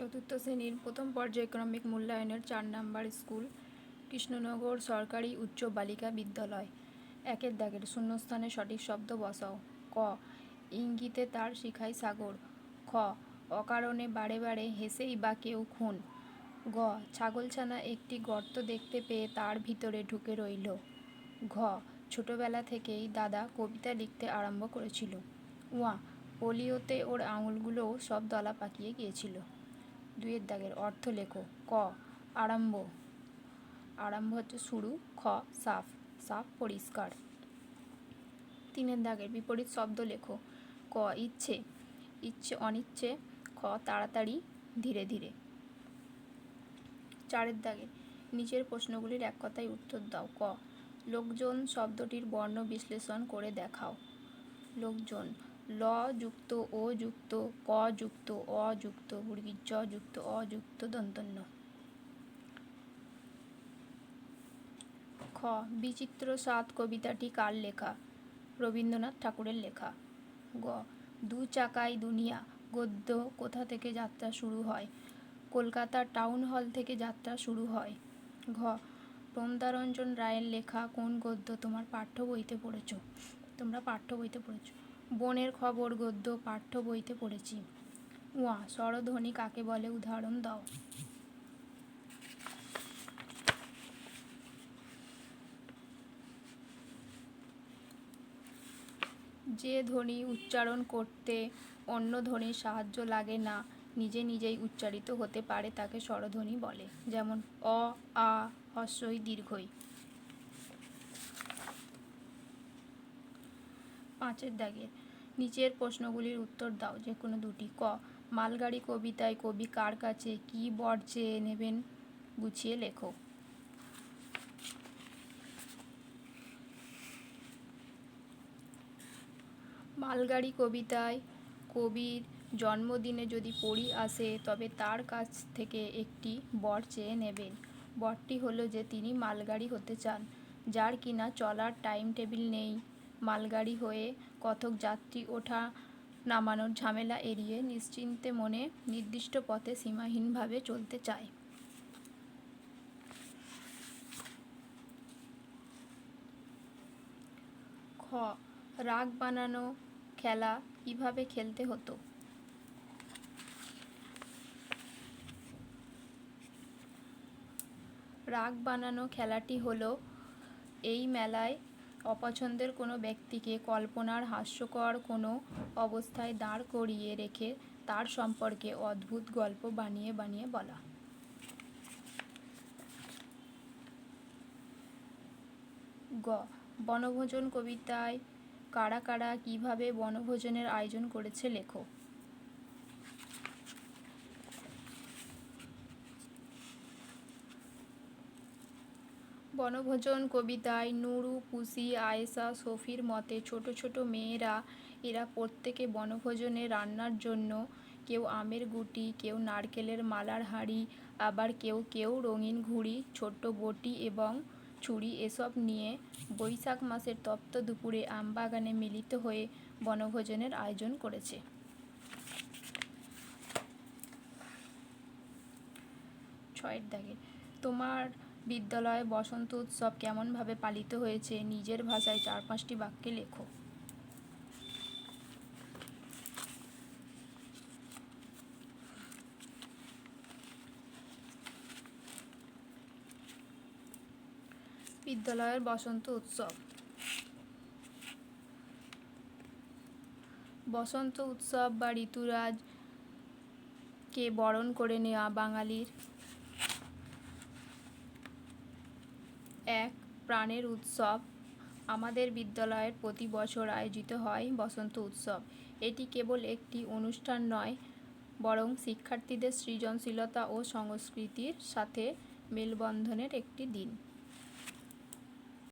চতুর্থ শ্রেণীর প্রথম পর্যায়ক্রমিক মূল্যায়নের ৪ নম্বর স্কুল কৃষ্ণনগর সরকারি উচ্চ বালিকা বিদ্যালয়। ১-এর দাগের শূন্যস্থানে সঠিক শব্দ বসাও। ক, ইঙ্গিতে তার শিখায় সাগর। খ, অকারণে বারে বারে হেসেই বা কেউ খুন। গ, ছাগলছানা একটি গর্ত দেখতে পেয়ে তার ভিতরে ঢুকে রইল। ঘ, ছোটবেলা থেকেই দাদা কবিতা লিখতে আরম্ভ করেছিল। উয়া, পোলিওতে ওর আঙুলগুলোও সব দলা পাকিয়ে গিয়েছিল। ২-এর দাগের অর্থ লেখো। ক, আরম্ভ। আরম্ভ হচ্ছে শুরু। খ, সাফ। সাফ পরিষ্কার। ৩-এর দাগের বিপরীত শব্দ লেখো। ক, ইচ্ছে। ইচ্ছে অনিচ্ছে। খ, তাড়াতাড়ি ধীরে ধীরে। ৪-এর দাগের নিচের প্রশ্নগুলির এক কথায় উত্তর দাও। ক, লোকজন শব্দটির বর্ণ বিশ্লেষণ করে দেখাও। লোকজন, ল যুক্ত ও যুক্ত ক যুক্ত অ যুক্ত বর্গীর জ যুক্ত অ যুক্ত দন্তন্য। খ, বিচিত্র স্বাদ কবিতাটি কার লেখা? রবীন্দ্রনাথ ঠাকুরের লেখা। গ, দু চাকায় দুনিয়া গদ্য কোথা থেকে যাত্রা শুরু হয়? কলকাতার টাউন হল থেকে যাত্রা শুরু হয়। ঘ, প্রমদারঞ্জন রায়ের লেখা কোন গদ্য তোমরা পাঠ্য বইতে পড়েছ? বনের খবর গদ্য পাঠ্য বইতে পড়েছি। উয়া, স্বরধ্বনি কাকে বলে উদাহরণ দাও। যে ধ্বনি উচ্চারণ করতে অন্য ধ্বনির সাহায্য লাগে না, নিজে নিজেই উচ্চারিত হতে পারে তাকে স্বরধ্বনি বলে। যেমন অ, আ, হ্রস্বই দীর্ঘই। ৫-এর দাগের নিচের প্রশ্নগুলির উত্তর দাও, যে কোনো দুটি। ক, মালগাড়ি কবিতায় কবি কার কাছে কি বর চেয়ে নেবেন গুছিয়ে লেখো। মালগাড়ি কবিতায় কবির জন্মদিনে যদি পরী আসে তবে তার কাছ থেকে একটি বর চেয়ে নেবেন। বরটি হলো যে তিনি মালগাড়ি হতে চান, যার কিনা চলার টাইম টেবিল নেই, মালগাড়ি হয়ে কতক যাত্রী ওঠা নামানোর ঝামেলা এড়িয়ে নিশ্চিন্তে মনে নির্দিষ্ট পথে সীমাহীনভাবে চলতে চায়। খ, রাগ বানানো খেলা কিভাবে খেলতে হতো? রাগ বানানো খেলাটি হলো এই মেলায় অপছন্দের কোনো ব্যক্তিকে কল্পনার হাস্যকর কোনো অবস্থায় দাঁড় করিয়ে রেখে তার সম্পর্কে অদ্ভুত গল্প বানিয়ে বানিয়ে বলা। গ, বনভোজন কবিতায় কারা কারা কিভাবে বনভোজনের আয়োজন করেছে লেখো। বনভোজন কবিতায় নুরু, পুসি, আয়েশা, সফির মতে ছোট ছোট মেয়েরা এরা প্রত্যেকে বনভোজনে রান্নার জন্য কেউ আমের গুটি, কেউ নারকেলের মালার হাঁড়ি, আবার কেউ কেউ রঙিন ঘুড়ি, ছোট্ট বটি এবং ছুরি এসব নিয়ে বৈশাখ মাসের তপ্ত দুপুরে আমবাগানে মিলিত হয়ে বনভোজনের আয়োজন করেছে। ৬-এর দাগে তোমার বিদ্যালয়ে বসন্ত উৎসব কেমনভাবে পালিত হয়েছে নিজের ভাষায় ৪-৫টি বাক্যে লেখো। বিদ্যালয়ের বসন্ত উৎসব। বসন্ত উৎসব বা ঋতুরাজকে বরণ করে নেওয়া বাঙালির এক প্রাণের উৎসব। আমাদের বিদ্যালয়ের প্রতি বছর আয়োজিত হয় বসন্ত উৎসব। এটি কেবল একটি অনুষ্ঠান নয়, বরং শিক্ষার্থীদের সৃজনশীলতা ও সংস্কৃতির সাথে মেলবন্ধনের একটি দিন।